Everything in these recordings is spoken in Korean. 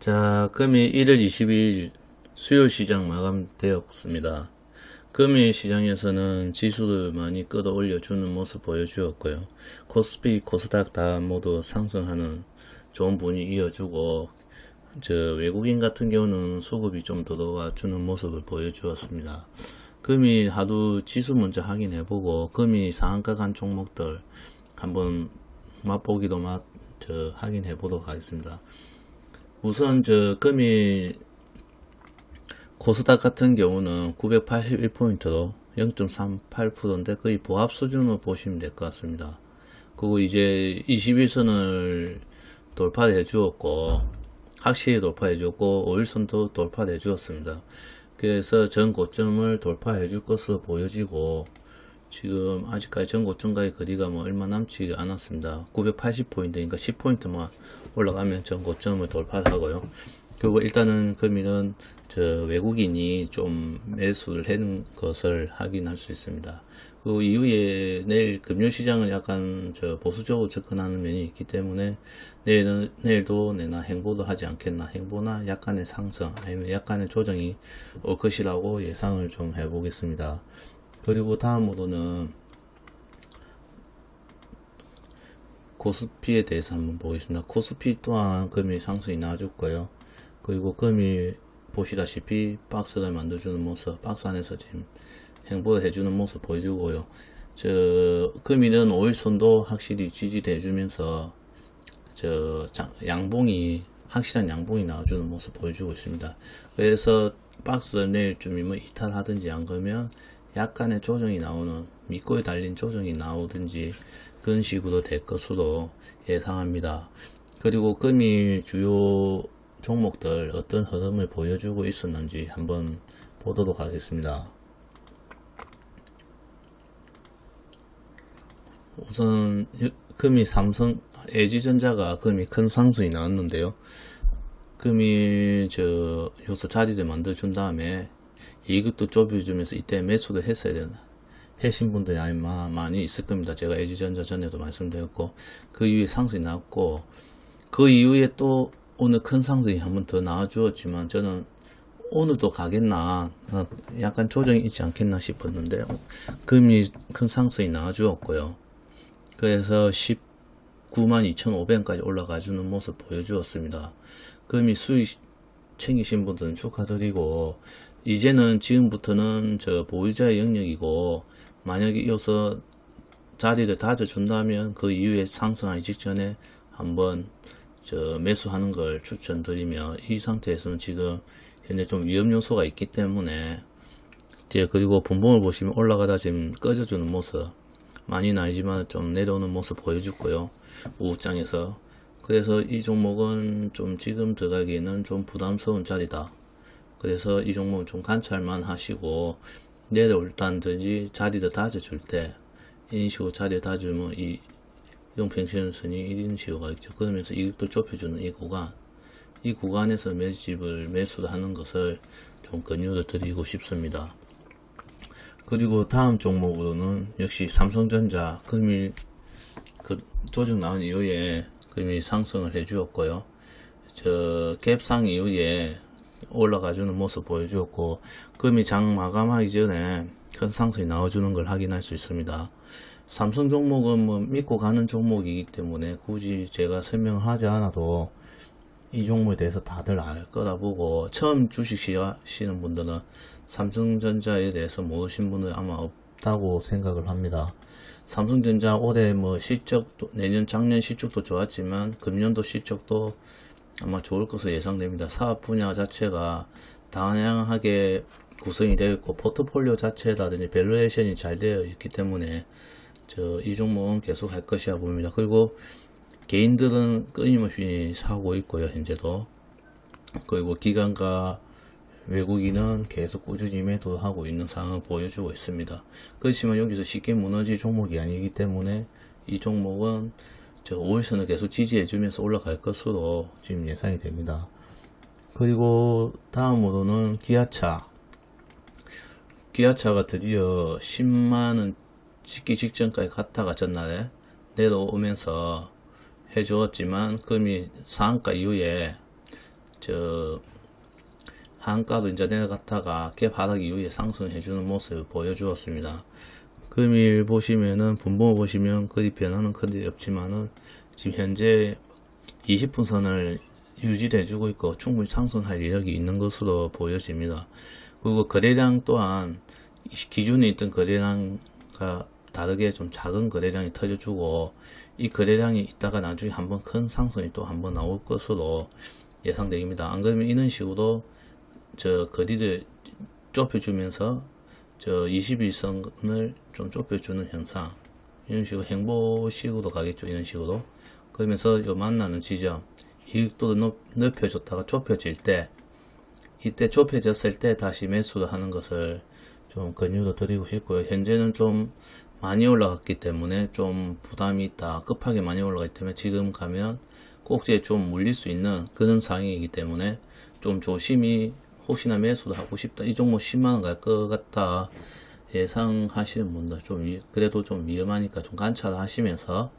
자, 금일 1월 22일 수요일 시장 마감되었습니다. 금일 시장에서는 지수를 많이 끌어올려주는 모습 보여주었고요. 코스피, 코스닥 다 모두 상승하는 좋은 분위 이어주고, 외국인 같은 경우는 수급이 좀 들어와 주는 모습을 보여주었습니다. 금일 하루 지수 먼저 확인해보고, 금일 상한가 간 종목들 한번 맛보기도 확인해보도록 하겠습니다. 우선 금일 코스닥 같은 경우는 981포인트로 0.38%인데 거의 보합 수준으로 보시면 될 것 같습니다. 그리고 이제 21선을 돌파해 주었고, 확실히 돌파해 주었고, 5일선도 돌파해 주었습니다. 그래서 전 고점을 돌파해 줄 것으로 보여지고, 지금 아직까지 전 고점과의 거리가 얼마 남지 않았습니다. 980포인트니까 10포인트만 올라가면 전 고점을 돌파하고요. 그리고 일단은 금일은 외국인이 좀 매수를 하는 것을 확인할 수 있습니다. 그 이후에 내일 금융시장은 약간 보수적으로 접근하는 면이 있기 때문에 내일도 내나 행보도 하지 않겠나, 행보나 약간의 상승 아니면 약간의 조정이 올 것이라고 예상을 좀 해보겠습니다. 그리고 다음으로는 코스피에 대해서 한번 보겠습니다. 코스피 또한 금일 상승이 나와줬고요. 그리고 금일 보시다시피 박스를 만들어주는 모습, 박스 안에서 지금 행보를 해주는 모습 보여주고요. 금일은 5일선도 확실히 지지해주면서 확실한 양봉이 나와주는 모습 보여주고 있습니다. 그래서 박스를 내일쯤이면 이탈하든지 안 그러면 약간의 조정이 나오는, 밑꼬에 달린 조정이 나오든지 그런 식으로 될 것으로 예상합니다. 그리고 금일 주요 종목들 어떤 흐름을 보여주고 있었는지 한번 보도록 하겠습니다. 우선 금일 LG전자가 금일 큰 상승이 나왔는데요. 금일 여기서 자리를 만들어준 다음에 이익도 좁혀주면서 이때 매수를 했어야 되나, 하신 분들이 아마 많이 있을 겁니다. 제가 LG전자 전에도 말씀드렸고, 그 이후에 상승이 나왔고, 그 이후에 또 오늘 큰 상승이 한번 더 나와주었지만, 저는 오늘도 가겠나, 약간 조정이 있지 않겠나 싶었는데, 금일 큰 상승이 나와주었고요. 그래서 192,500원까지 올라가주는 모습 보여주었습니다. 금일 수익 챙기신 분들은 축하드리고, 이제는 지금부터는 보유자의 영역이고, 만약에 이어서 자리를 다져준다면 그 이후에 상승하기 직전에 한번 매수하는 걸 추천드리며, 이 상태에서는 지금 현재 좀 위험 요소가 있기 때문에, 그리고 분봉을 보시면 올라가다 지금 꺼져주는 모습, 많이는 아니지만 좀 내려오는 모습 보여주고요. 우장에서. 그래서 이 종목은 좀 지금 들어가기에는 좀 부담스러운 자리다. 그래서 이 종목은 좀 관찰만 하시고, 내려올 단든지 자리를 다져줄 때, 이런 식으로 자리를 다져주면 이동평균선이 이런 식으로 가겠죠. 그러면서 이익도 좁혀주는 이 구간에서 매수를 하는 것을 좀 권유를 드리고 싶습니다. 그리고 다음 종목으로는 역시 삼성전자, 금일 조정 나온 이후에 금일 상승을 해주었고요. 갭상 이후에 올라가주는 모습 보여주었고, 금일 장 마감하기 전에 큰 상승이 나와주는 걸 확인할 수 있습니다. 삼성 종목은 믿고 가는 종목이기 때문에 굳이 제가 설명하지 않아도 이 종목에 대해서 다들 알 거라 보고, 처음 주식 시작하시는 분들은 삼성전자에 대해서 모르신 분은 아마 없다고 생각을 합니다. 삼성전자 올해 실적도, 작년 실적도 좋았지만 금년도 실적도 아마 좋을 것으로 예상됩니다. 사업 분야 자체가 다양하게 구성이 되어 있고, 포트폴리오 자체라든지 밸류에이션이 잘 되어 있기 때문에 이 종목은 계속 할 것이라 봅니다. 그리고 개인들은 끊임없이 사고 있고요, 현재도. 그리고 기관과 외국인은 계속 꾸준히 매도를 하고 있는 상황을 보여주고 있습니다. 그렇지만 여기서 쉽게 무너질 종목이 아니기 때문에 이 종목은 5일선을 계속 지지해주면서 올라갈 것으로 지금 예상이 됩니다. 그리고 다음으로는 기아차가 드디어 10만원 찍기 직전까지 갔다가 전날에 내려오면서 해주었지만 금이 상한가 이후에 한가도 이제 내려갔다가 갭 하락 이후에 상승해주는 모습 보여주었습니다. 금일 보시면은 분봉을 보시면 거의 변화는 크게 없지만은 지금 현재 20분 선을 유지해주고 있고 충분히 상승할 여력이 있는 것으로 보여집니다. 그리고 거래량 또한 기존에 있던 거래량과 다르게 좀 작은 거래량이 터져주고 이 거래량이 있다가 나중에 한번 큰 상승이 또 한번 나올 것으로 예상됩니다. 안 그러면 이런 식으로 거리를 좁혀주면서 21선을 좀 좁혀주는 현상, 이런 식으로 행보식으로 가겠죠. 이런 식으로. 그러면서 요 만나는 지점, 이익도를 넓혀줬다가 좁혀질 때, 이때 좁혀졌을 때 다시 매수를 하는 것을 좀 권유를 드리고 싶고요. 현재는 좀 많이 올라갔기 때문에 좀 부담이 있다. 급하게 많이 올라가기 때문에 지금 가면 꼭지에 좀 물릴 수 있는 그런 상황이기 때문에 좀 조심히 혹시나 매수도 하고 싶다. 이 종목 10만원 갈 것 같다. 예상하시는 분들 그래도 좀 위험하니까 좀 관찰하시면서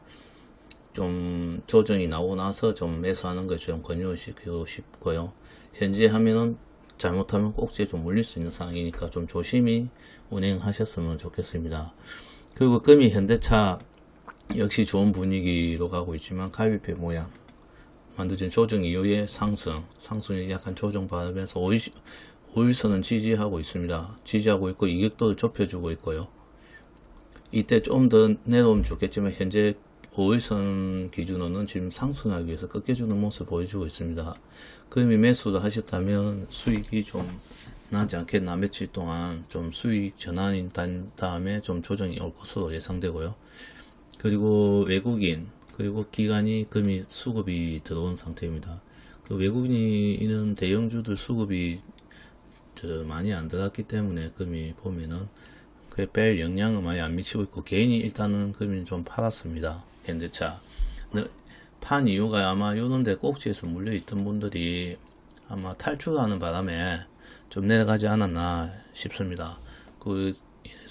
좀 조정이 나오고 나서 좀 매수하는 것을 좀 권유시키고 싶고요. 현재 하면은 잘못하면 꼭지에 좀 물릴 수 있는 상황이니까 좀 조심히 운행하셨으면 좋겠습니다. 그리고 금이 현대차 역시 좋은 분위기로 가고 있지만 갈비뼈 모양 만들어진 조정 이후에 상승이 약간 조정받으면서 5일선은 지지하고 있습니다. 지지하고 있고 이격도를 좁혀주고 있고요. 이때 좀 더 내려오면 좋겠지만 현재 5일선 기준으로는 지금 상승하기 위해서 꺾여주는 모습을 보여주고 있습니다. 금이 매수를 하셨다면 수익이 좀 나지 않겠나. 며칠 동안 좀 수익 전환이 된 다음에 좀 조정이 올 것으로 예상되고요. 그리고 외국인 그리고 기관이 금이 수급이 들어온 상태입니다. 그 외국인이 있는 대형주들 수급이 많이 안 들어갔기 때문에 금이 보면은 그에 뺄 영향은 많이 안 미치고 있고 개인이 일단은 금이 좀 팔았습니다. 현대차 판 이유가 아마 요런데 꼭지에서 물려있던 분들이 아마 탈출하는 바람에 좀 내려가지 않았나 싶습니다. 그래서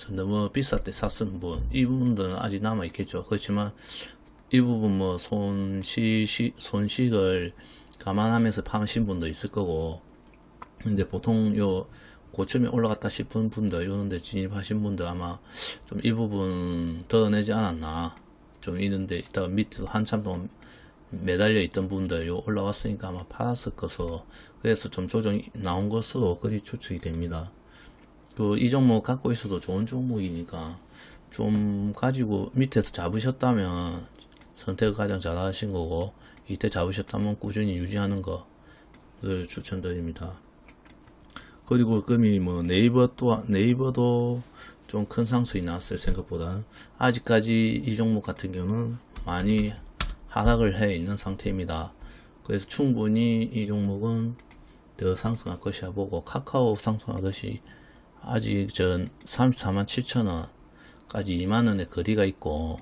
너무 비쌀 때 샀은 분, 이 부분들은 아직 남아있겠죠. 그렇지만 이 부분 뭐 손실을 감안하면서 파신 분도 있을 거고, 근데 보통 요 고점에 올라갔다 싶은 분들, 요런데 진입하신 분들 아마 좀 이 부분 덜어내지 않았나. 좀 이런데 있다가 밑에서 한참 동안 매달려 있던 분들 요 올라왔으니까 아마 팔았을 것으로, 그래서 좀 조정이 나온 것으로 그리 추측이 됩니다. 이 종목 갖고 있어도 좋은 종목이니까 좀 가지고 밑에서 잡으셨다면 선택을 가장 잘 하신 거고, 이때 잡으셨다면 꾸준히 유지하는 거를 추천드립니다. 그리고 금이 네이버도 좀 큰 상승이 나왔어요. 생각보다. 아직까지 이 종목 같은 경우는 많이 하락을 해 있는 상태입니다. 그래서 충분히 이 종목은 더 상승할 것이라 보고, 카카오 상승하듯이 아직 347,000원까지 2만원의 거리가 있고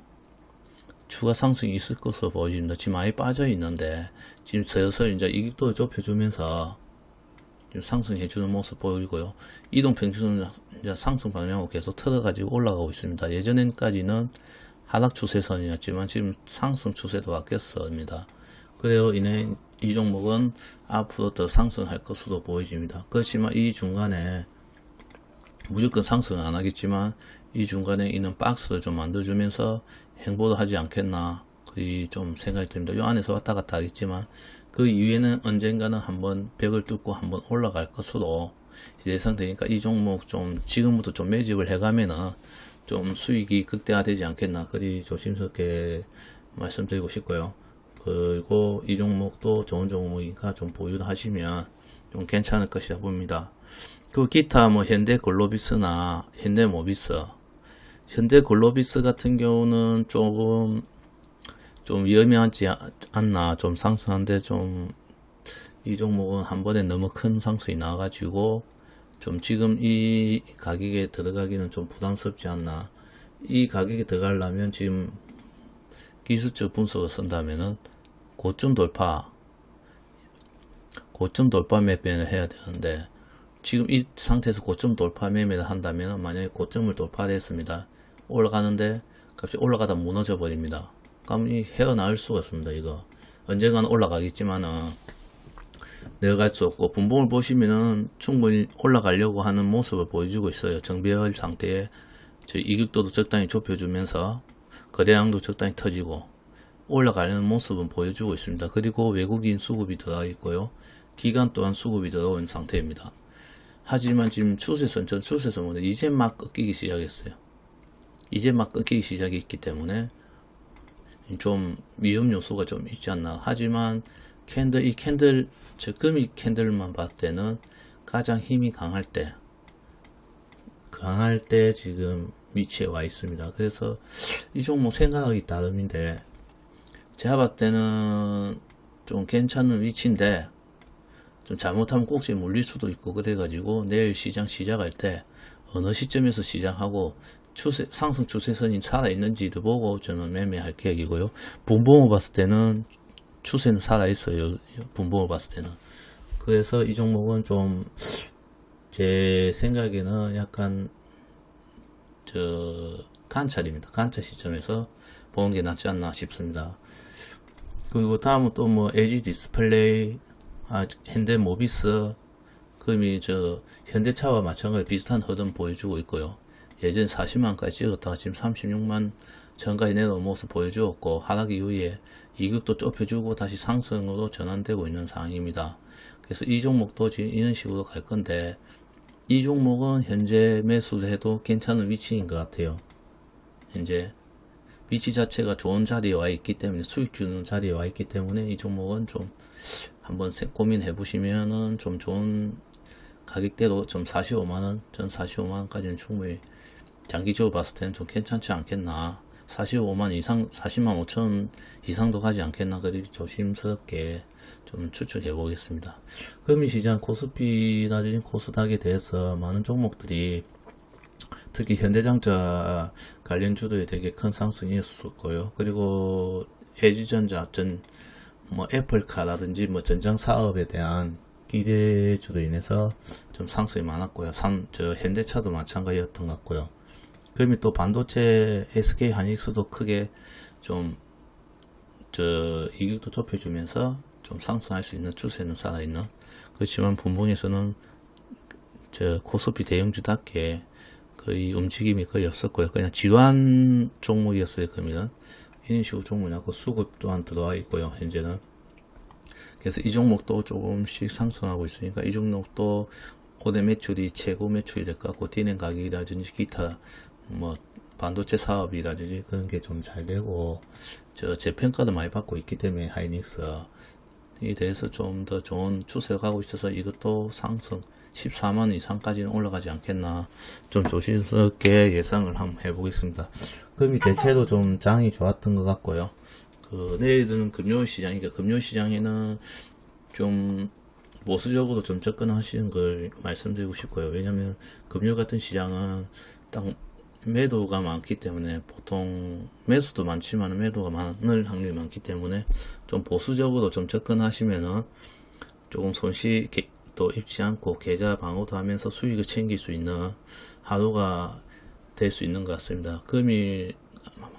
추가 상승이 있을 것으로 보여집니다. 지금 많이 빠져 있는데 지금 슬슬 이제 이익도를 좁혀주면서 지금 상승해주는 모습 보이고요. 이동평균은 이제 상승 방향으로 계속 틀어가지고 올라가고 있습니다. 예전엔까지는 하락 추세선이었지만 지금 상승 추세로 바뀌었습니다. 그래요 인해 이 종목은 앞으로 더 상승할 것으로 보여집니다. 그렇지만 이 중간에 무조건 상승은 안 하겠지만 이 중간에 있는 박스를 좀 만들어주면서 행보도 하지 않겠나 그리 좀 생각이 듭니다. 이 안에서 왔다 갔다 하겠지만 그 이후에는 언젠가는 한번 벽을 뚫고 한번 올라갈 것으로 예상되니까 이 종목 좀 지금부터 좀 매집을 해가면은 좀 수익이 극대화되지 않겠나 그리 조심스럽게 말씀드리고 싶고요. 그리고 이 종목도 좋은 종목이니까 좀 보유를 하시면 좀 괜찮을 것이라 봅니다. 그 기타 현대글로비스나 현대모비스, 현대글로비스 같은 경우는 좀 위험하지 않나. 좀 상승한데 이 종목은 한 번에 너무 큰 상승이 나와가지고 좀 지금 이 가격에 들어가기는 좀 부담스럽지 않나. 이 가격에 들어가려면 지금 기술적 분석을 쓴다면은 고점 돌파 매매를 해야 되는데, 지금 이 상태에서 고점 돌파 매매를 한다면 만약에 고점을 돌파했습니다. 올라가는데 갑자기 올라가다 무너져 버립니다. 그럼 이 헤어나올 수가 없습니다. 이거 언젠가는 올라가겠지만은 내려갈 수 없고, 분봉을 보시면은 충분히 올라가려고 하는 모습을 보여주고 있어요. 정배열 상태에 이격도도 적당히 좁혀주면서 거래량도 적당히 터지고 올라가려는 모습은 보여주고 있습니다. 그리고 외국인 수급이 들어가 있고요. 기관 또한 수급이 들어온 상태입니다. 하지만 지금 추세선, 전 추세선은 이제 막 꺾이기 시작했어요. 이제 막 꺾이기 시작했기 때문에 좀 위험 요소가 좀 있지 않나. 하지만 이 캔들, 즉 금이 캔들만 봤을 때는 가장 힘이 강할 때 지금 위치에 와 있습니다. 그래서 이 종목 생각하기 나름인데, 제가 봤을 때는 좀 괜찮은 위치인데, 좀 잘못하면 꼭지 물릴 수도 있고, 그래가지고 내일 시장 시작할 때 어느 시점에서 시작하고 상승 추세선이 살아있는지도 보고 저는 매매할 계획이고요. 분봉을 봤을 때는 추세는 살아있어요. 분봉을 봤을 때는. 그래서 이 종목은 좀 제 생각에는 약간 관찰입니다. 관찰 시점에서 보는 게 낫지 않나 싶습니다. 그리고 다음은 또 뭐 LG 디스플레이, 현대모비스, 금이 현대차와 마찬가지 비슷한 흐름 보여주고 있고요. 예전 40만까지 찍었다가 지금 36만 전까지 내려온 모습 보여주었고, 하락 이후에 이격도 좁혀주고 다시 상승으로 전환되고 있는 상황입니다. 그래서 이 종목도 지금 이런 식으로 갈 건데, 이 종목은 현재 매수를 해도 괜찮은 위치인 것 같아요. 현재 위치 자체가 좋은 자리에 와 있기 때문에, 수익 주는 자리에 와 있기 때문에 이 종목은 좀 한번 고민해 보시면은 좀 좋은 가격대로 좀 45만원, 전 45만원까지는 충분히 장기적으로 봤을 때는 좀 괜찮지 않겠나. 45만 이상, 40만 5천 이상도 가지 않겠나. 그렇게 조심스럽게 좀 추측해 보겠습니다. 금융시장 코스피나 코스닥에 대해서 많은 종목들이, 특히 현대자동차 관련주들이 되게 큰 상승이 있었고요. 그리고 LG전자, 애플카라든지 전장 사업에 대한 기대주로 인해서 좀 상승이 많았고요. 현대차도 마찬가지였던 것 같고요. 그러면 또 반도체 SK 하이닉스도 크게 좀 이격도 좁혀주면서 좀 상승할 수 있는 추세는 살아있는. 그렇지만 분봉에서는 코스피 대형주답게 거의 움직임이 거의 없었고요. 그냥 지환 종목이었어요. 그러면 이런 식으로 종목이고 수급 또한 들어와 있고요. 현재는. 그래서 이 종목도 조금씩 상승하고 있으니까 이 종목도 올해 매출이 최고 매출이 될 것 같고, 디램 가격이라든지 기타 반도체 사업이라든지 그런 게 좀 잘 되고, 재평가도 많이 받고 있기 때문에 하이닉스에 대해서 좀 더 좋은 추세로 가고 있어서 이것도 상승 14만 이상까지는 올라가지 않겠나. 좀 조심스럽게 예상을 한번 해보겠습니다. 금이 대체로 좀 장이 좋았던 것 같고요. 내일은 금요시장이니까 금요시장에는 좀 보수적으로 좀 접근하시는 걸 말씀드리고 싶고요. 왜냐면 금요 같은 시장은 딱 매도가 많기 때문에, 보통 매수도 많지만 매도가 많을 확률이 많기 때문에 좀 보수적으로 좀 접근하시면은 조금 손실도 입지 않고 계좌 방어도 하면서 수익을 챙길 수 있는 하루가 될 수 있는 것 같습니다. 금일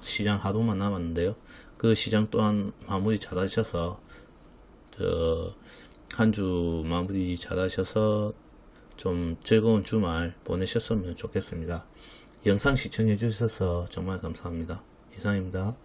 시장 하루만 남았는데요. 그 시장 또한 마무리 잘 하셔서 한 주 마무리 잘 하셔서 좀 즐거운 주말 보내셨으면 좋겠습니다. 영상 시청해 주셔서 정말 감사합니다. 이상입니다.